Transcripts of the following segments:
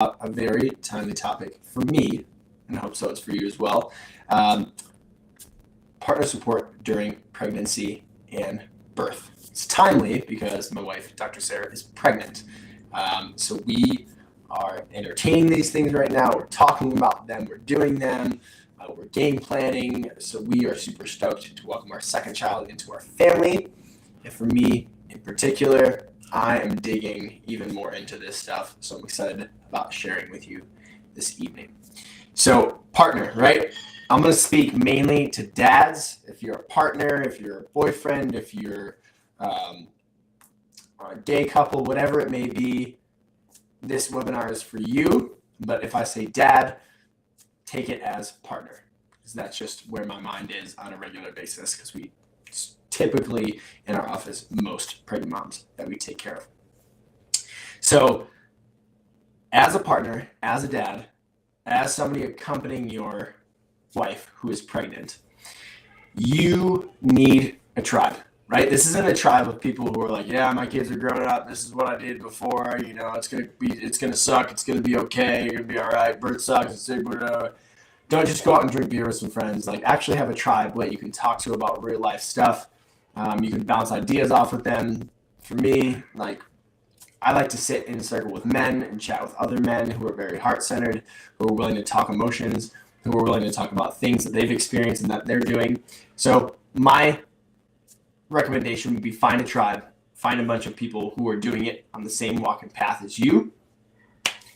a very timely topic for me, and I hope so it's for you as well. Partner support during pregnancy and birth. It's timely because my wife, Dr. Sarah, is pregnant. So we are entertaining these things right now. We're talking about them. We're doing them. We're game planning. So we are super stoked to welcome our second child into our family. And for me in particular, I am digging even more into this stuff. So I'm excited about sharing with you this evening. So partner, right? I'm going to speak mainly to dads. If you're a partner, if you're a boyfriend, if you're a gay couple, whatever it may be, this webinar is for you. But if I say dad, take it as partner, because that's just where my mind is on a regular basis, because we typically in our office, most pregnant moms that we take care of. So as a partner, as a dad, as somebody accompanying your wife who is pregnant, you need a tribe, right? This isn't a tribe of people who are like, yeah, my kids are growing up. This is what I did before. It's gonna suck. It's gonna be okay. You're gonna be all right. Birth sucks. Don't just go out and drink beer with some friends. Like, actually have a tribe that you can talk to about real life stuff. You can bounce ideas off with them. For me, I like to sit in a circle with men and chat with other men who are very heart-centered, who are willing to talk emotions, who are willing to talk about things that they've experienced and that they're doing. So my recommendation would be find a tribe, find a bunch of people who are doing it on the same walking path as you,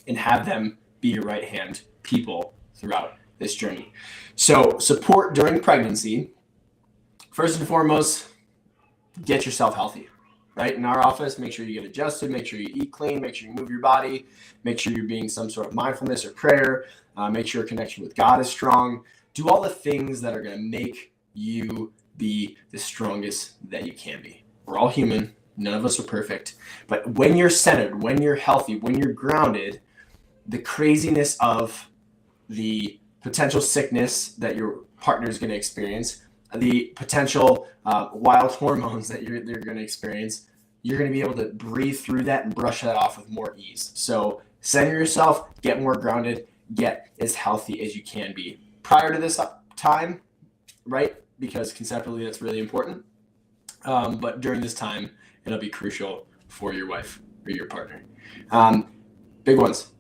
and have them be your right-hand people throughout this journey. So support during pregnancy, first and foremost, get yourself healthy, right? In our office, make sure you get adjusted, make sure you eat clean, make sure you move your body, make sure you're being some sort of mindfulness or prayer, make sure your connection with God is strong. Do all the things that are going to make you be the strongest that you can be. We're all human. None of us are perfect. But when you're centered, when you're healthy, when you're grounded, the craziness of the potential sickness that your partner is going to experience, the potential wild hormones that they're going to experience, you're going to be able to breathe through that and brush that off with more ease. So center yourself, get more grounded, get as healthy as you can be prior to this time, right? Because conceptually that's really important. But during this time, it'll be crucial for your wife or your partner. Big ones.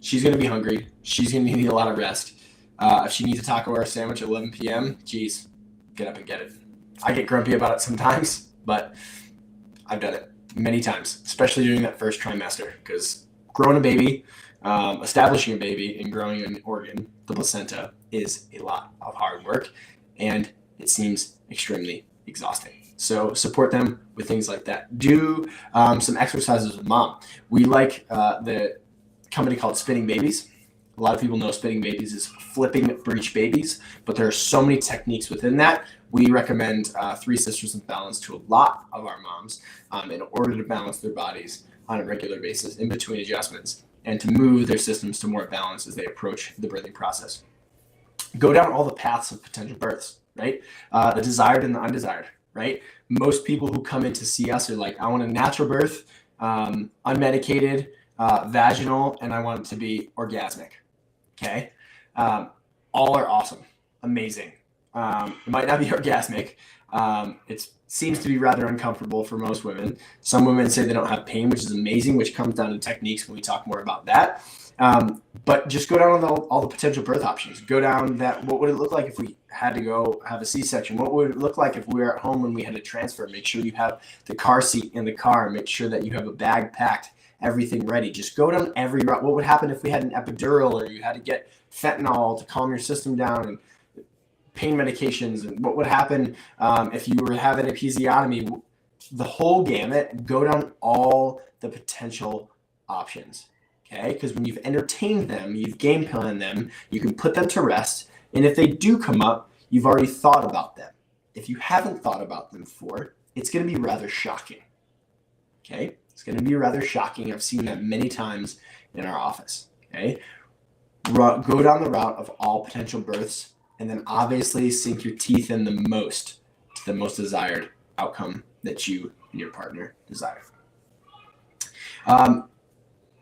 She's going to be hungry. She's going to need a lot of rest. If she needs a taco or a sandwich at 11 p.m., geez, get up and get it. I get grumpy about it sometimes, but I've done it many times, especially during that first trimester, because growing a baby, establishing a baby and growing an organ, the placenta, is a lot of hard work, and it seems extremely exhausting. So support them with things like that. Do some exercises with mom. We like the company called Spinning Babies. A lot of people know Spinning Babies is flipping breech babies, but there are so many techniques within that. We recommend Three Sisters of Balance to a lot of our moms in order to balance their bodies on a regular basis in between adjustments and to move their systems to more balance as they approach the birthing process. Go down all the paths of potential births, right? The desired and the undesired, right? Most people who come in to see us are like, I want a natural birth, unmedicated, vaginal, and I want it to be orgasmic. Okay. All are awesome. Amazing. It might not be orgasmic. It seems to be rather uncomfortable for most women. Some women say they don't have pain, which is amazing, which comes down to techniques when we talk more about that. But just go down on all the potential birth options. Go down that. What would it look like if we had to go have a C-section? What would it look like if we were at home when we had to transfer? Make sure you have the car seat in the car. Make sure that you have a bag packed, everything ready. Just go down every route. What would happen if we had an epidural or you had to get fentanyl to calm your system down and pain medications? And what would happen if you were having an episiotomy? The whole gamut. Go down all the potential options. Okay, because when you've entertained them, you've game planned them, you can put them to rest. And if they do come up, you've already thought about them. If you haven't thought about them before, it's going to be rather shocking. Okay, it's going to be rather shocking. I've seen that many times in our office. Okay, go down the route of all potential births, and then obviously sink your teeth in the most to the most desired outcome that you and your partner desire.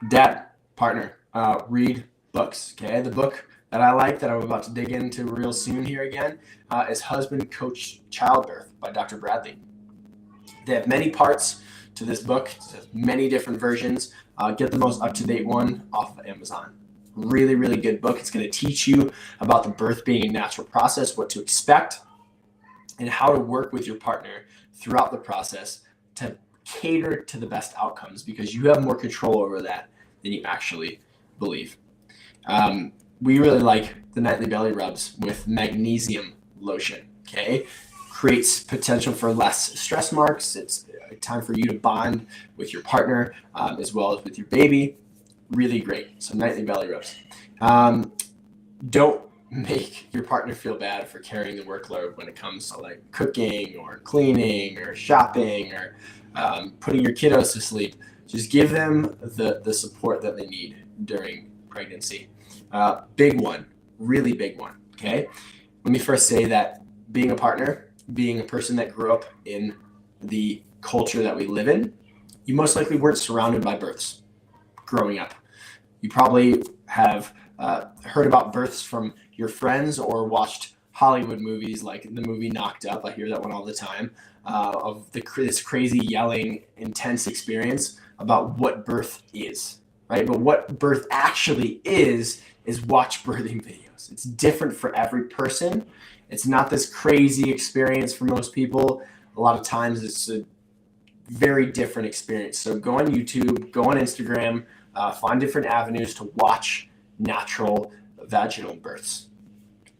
Dad, partner, read books. Okay, the book that I like that I'm about to dig into real soon here again is Husband Coach Childbirth by Dr. Bradley. They have many parts to this book, many different versions. Get the most up-to-date one off of Amazon. Really, really good book. It's going to teach you about the birth being a natural process, what to expect, and how to work with your partner throughout the process to cater to the best outcomes, because you have more control over that than you actually believe. We really like the nightly belly rubs with magnesium lotion. Okay, creates potential for less stress marks. It's a time for you to bond with your partner as well as with your baby. Really great. So nightly belly rubs. Don't make your partner feel bad for carrying the workload when it comes to like cooking or cleaning or shopping or putting your kiddos to sleep. Just give them the support that they need during pregnancy. Big one, really big one. Okay. Let me first say that being a partner, being a person that grew up in the culture that we live in, you most likely weren't surrounded by births growing up. You probably have heard about births from your friends or watched Hollywood movies like the movie Knocked Up. I hear that one all the time, of this crazy yelling, intense experience about what birth is, right? But what birth actually is watch birthing videos. It's different for every person. It's not this crazy experience for most people. A lot of times it's a very different experience. So go on YouTube, go on Instagram, find different avenues to watch natural vaginal births.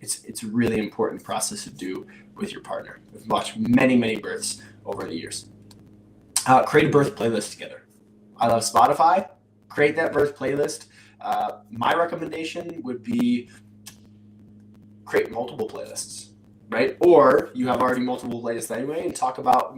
It's a really important process to do with your partner. We've watched many, many births over the years. Create a birth playlist together. I love Spotify. Create that birth playlist. My recommendation would be create multiple playlists, right? Or you have already multiple playlists anyway and talk about,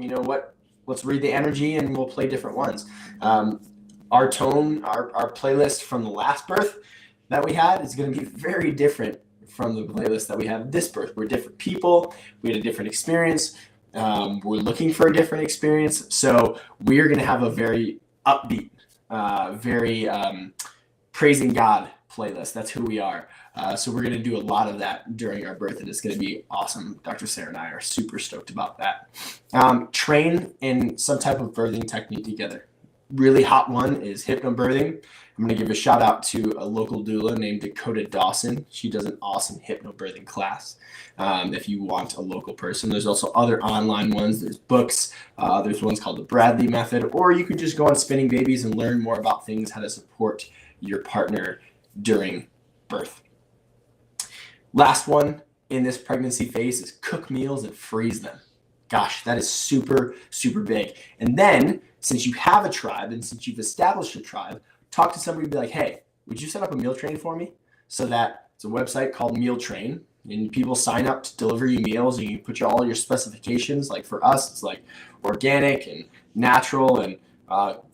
let's read the energy and we'll play different ones. Our playlist from the last birth that we had is going to be very different from the playlist that we have this birth. We're different people. We had a different experience. We're looking for a different experience. So we're going to have a very upbeat, very praising God playlist. That's who we are. So we're going to do a lot of that during our birth, and it's going to be awesome. Dr. Sarah and I are super stoked about that. Train in some type of birthing technique together. Really hot one is hypnobirthing. I'm going to give a shout out to a local doula named Dakota Dawson. She does an awesome hypnobirthing class. If you want a local person, there's also other online ones. There's books. There's ones called the Bradley Method, or you could just go on Spinning Babies and learn more about things, how to support your partner during birth. Last one in this pregnancy phase is cook meals and freeze them. Gosh, that is super, super big. And then, since you have a tribe and since you've established a tribe, talk to somebody and be like, hey, would you set up a meal train for me? So that it's a website called Meal Train, and people sign up to deliver you meals, and you put all your specifications. Like for us, it's like organic and natural and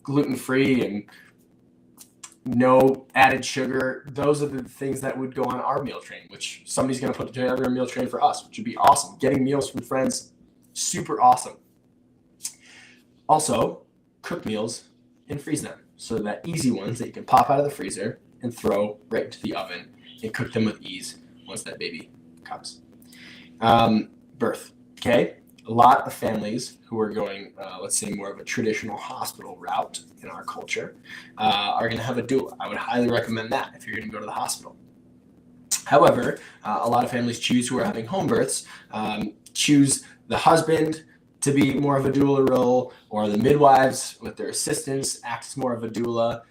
gluten-free and no added sugar. Those are the things that would go on our meal train, which somebody's going to put together a meal train for us, which would be awesome. Getting meals from friends, super awesome. Also, cook meals and freeze them. So that easy ones that you can pop out of the freezer and throw right into the oven and cook them with ease once that baby comes. Birth, okay? A lot of families who are going, let's say, more of a traditional hospital route in our culture are going to have a doula. I would highly recommend that if you're going to go to the hospital. However, a lot of families who are having home births, choose the husband to be more of a doula role, or the midwives with their assistants act as more of a doula,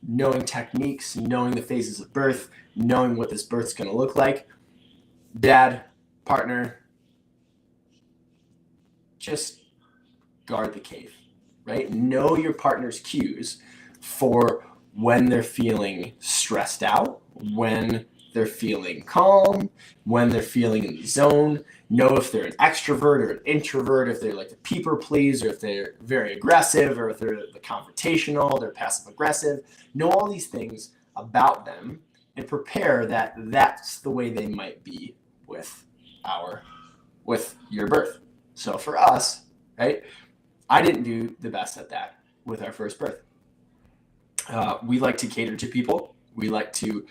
knowing techniques, knowing the phases of birth, knowing what this birth's going to look like. Dad, partner, just guard the cave, right? Know your partner's cues for when they're feeling stressed out, when they're feeling calm, when they're feeling in the zone. Know if they're an extrovert or an introvert, if they're like a people pleaser, if they're very aggressive, or if they're the confrontational, they're passive aggressive. Know all these things about them and prepare that that's the way they might be with your birth. So for us, right, I didn't do the best at that with our first birth. We like to cater to people. We like to,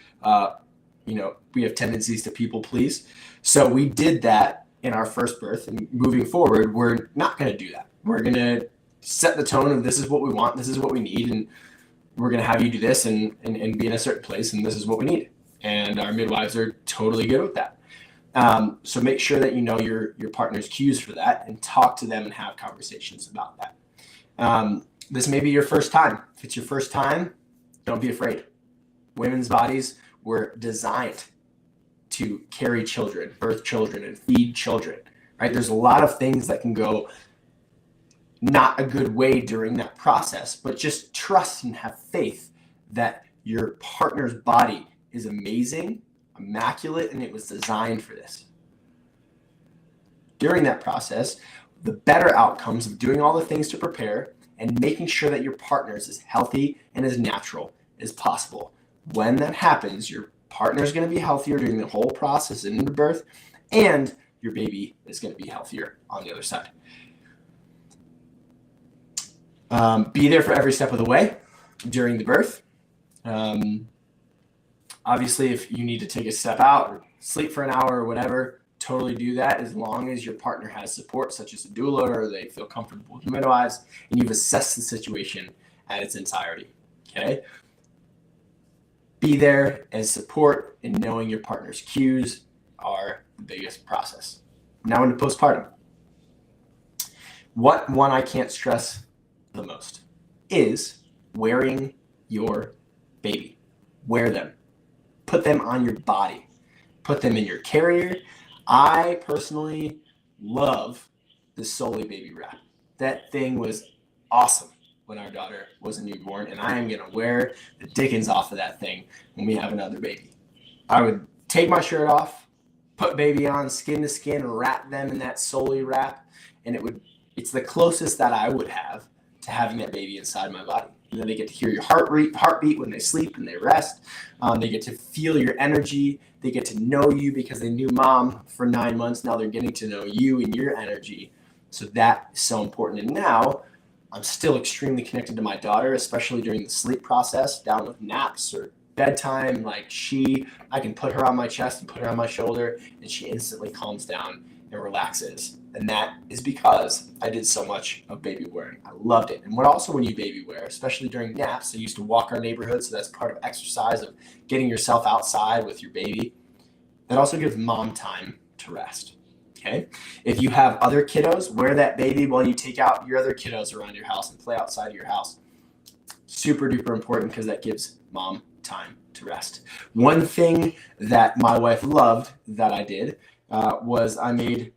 we have tendencies to people please. So we did that in our first birth, and moving forward, we're not going to do that. We're going to set the tone of this is what we want, this is what we need, and we're going to have you do this and be in a certain place, and this is what we need. And our midwives are totally good with that. So make sure that you know your partner's cues for that and talk to them and have conversations about that. This may be your first time. If it's your first time, don't be afraid. Women's bodies were designed to carry children, birth children, and feed children, right? There's a lot of things that can go not a good way during that process, but just trust and have faith that your partner's body is amazing, immaculate, and it was designed for this. During that process, the better outcomes of doing all the things to prepare and making sure that your partner is as healthy and as natural as possible. When that happens, your partner is going to be healthier during the whole process into birth, and your baby is going to be healthier on the other side. Be there for every step of the way during the birth. Obviously, if you need to take a step out or sleep for an hour or whatever, totally do that as long as your partner has support, such as a doula, or they feel comfortable with midwives, and you've assessed the situation at its entirety. Okay? Be there as support, and knowing your partner's cues are the biggest process. Now into postpartum. What one I can't stress the most is wearing your baby. Wear them. Put them on your body. Put them in your carrier. I personally love the Soli baby wrap. That thing was awesome when our daughter was a newborn, and I am going to wear the dickens off of that thing when we have another baby. I would take my shirt off, put baby on, skin to skin, wrap them in that Soli wrap, and it's the closest that I would have to having that baby inside my body. You know, they get to hear your heartbeat when they sleep and they rest. They get to feel your energy. They get to know you because they knew mom for 9 months. Now they're getting to know you and your energy. So that is so important. And now I'm still extremely connected to my daughter, especially during the sleep process, down with naps or bedtime. I can put her on my chest and put her on my shoulder, and she instantly calms down and relaxes. And that is because I did so much of baby wearing. I loved it. And when you baby wear, especially during naps, I used to walk our neighborhood. So that's part of exercise of getting yourself outside with your baby. That also gives mom time to rest. Okay. If you have other kiddos, wear that baby while you take out your other kiddos around your house and play outside of your house. Super duper important because that gives mom time to rest. One thing that my wife loved that I did was I made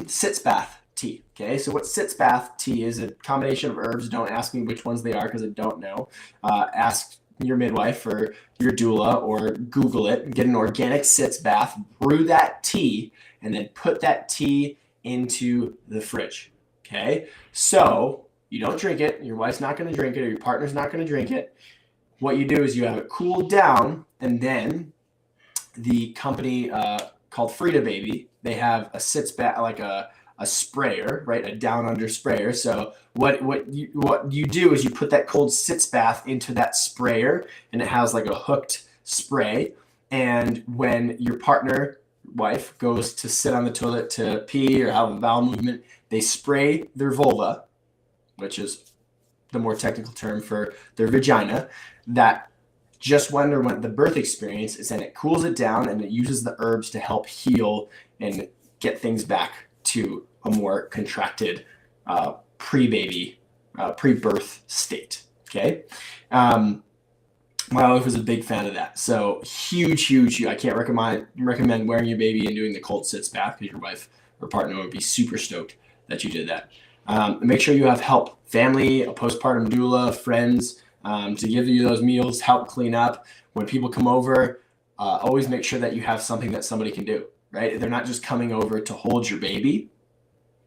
sitz bath tea. Okay, so what sitz bath tea is a combination of herbs. Don't ask me which ones they are because I don't know. Ask your midwife or your doula, or Google it and get an organic sitz bath. Brew that tea and then put that tea into the fridge. Okay, so you don't drink it. Your wife's not going to drink it, or your partner's not going to drink it. What you do is you have it cooled down, and then the company called Frida Baby, they have a sitz bath, like a sprayer, right? A down under sprayer. So what you do is you put that cold sitz bath into that sprayer, and it has like a hooked spray. And when your wife goes to sit on the toilet to pee or have a bowel movement, they spray their vulva, which is the more technical term for their vagina, that just underwent the birth experience, is then it cools it down and it uses the herbs to help heal and get things back to a more contracted pre-baby, pre-birth state. Okay. My wife was a big fan of that. So huge. I can't recommend wearing your baby and doing the cold sitz bath, because your wife or partner would be super stoked that you did that. Make sure you have help, family, a postpartum doula, friends, to give you those meals, help clean up. When people come over, always make sure that you have something that somebody can do, right? They're not just coming over to hold your baby.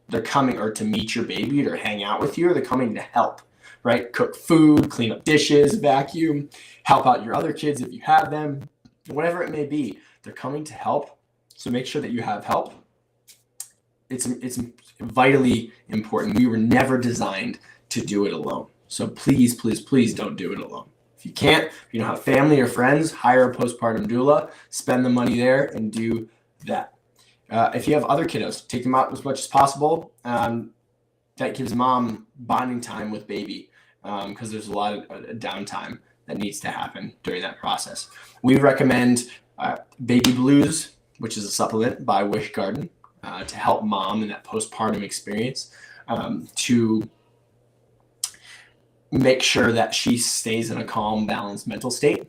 They're coming or to meet your baby or hang out with you, or they're coming to help, right? Cook food, clean up dishes, vacuum, help out your other kids if you have them, whatever it may be. They're coming to help. So make sure that you have help. It's vitally important. We were never designed to do it alone. So please don't do it alone. If you can't, if you don't have family or friends, hire a postpartum doula, spend the money there, and do that. If you have other kiddos, take them out as much as possible. That gives mom bonding time with baby, because there's a lot of downtime that needs to happen during that process. We recommend Baby Blues, which is a supplement by Wish Garden, to help mom in that postpartum experience, to make sure that she stays in a calm, balanced mental state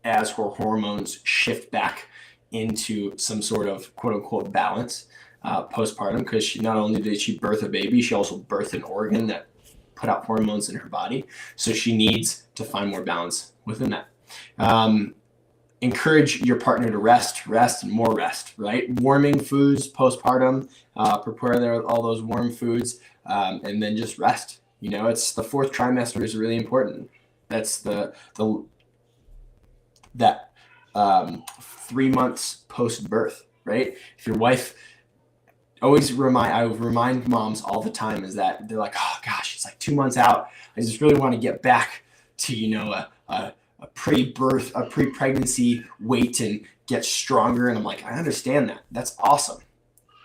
as her hormones shift back into some sort of quote unquote balance postpartum, because she not only did she birth a baby, she also birthed an organ that put out hormones in her body. So she needs to find more balance within that. Encourage your partner to rest, and more rest, right? Warming foods postpartum, prepare all those warm foods, and then just rest. You know, it's the 4th trimester is really important. That's that 3 months post birth, right? If your wife I remind moms all the time is that they're like, oh gosh, it's like 2 months out. I just really want to get back to, you know, a pre-pregnancy weight and get stronger. And I'm like, I understand that. That's awesome.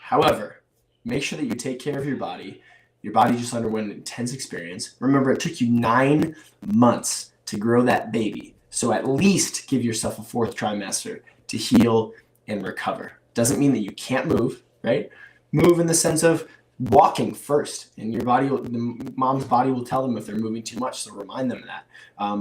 However, make sure that you take care of your body. Your body just underwent an intense experience. Remember, it took you 9 months to grow that baby. So at least give yourself a 4th trimester to heal and recover. Doesn't mean that you can't move, right? Move in the sense of walking first, and the mom's body will tell them if they're moving too much. So remind them of that.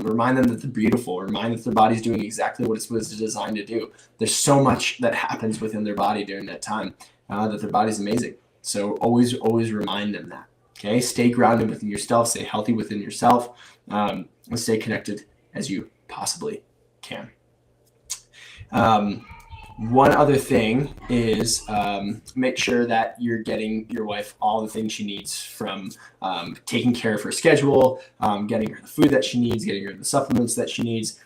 Remind them that they're beautiful. Remind them that their body's doing exactly what it was designed to do. There's so much that happens within their body during that time that their body's amazing. So always remind them that. Okay, stay grounded within yourself, stay healthy within yourself, and stay connected as you possibly can. One other thing is make sure that you're getting your wife all the things she needs, from taking care of her schedule, getting her the food that she needs, getting her the supplements that she needs.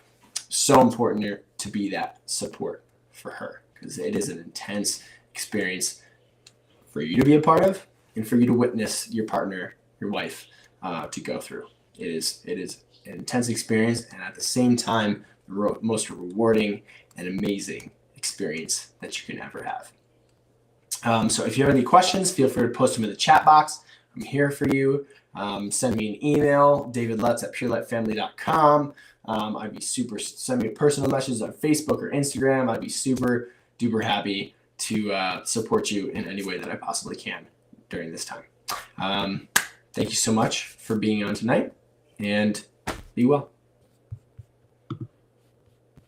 So important to be that support for her, because it is an intense experience for you to be a part of, and for you to witness your partner, your wife, to go through. It is an intense experience, and at the same time, the most rewarding and amazing experience that you can ever have. So if you have any questions, feel free to post them in the chat box. I'm here for you. Send me an email, davidlutz@purelightfamily.com. Send me a personal message on Facebook or Instagram. I'd be super duper happy to support you in any way that I possibly can during this time. Thank you so much for being on tonight, and be well.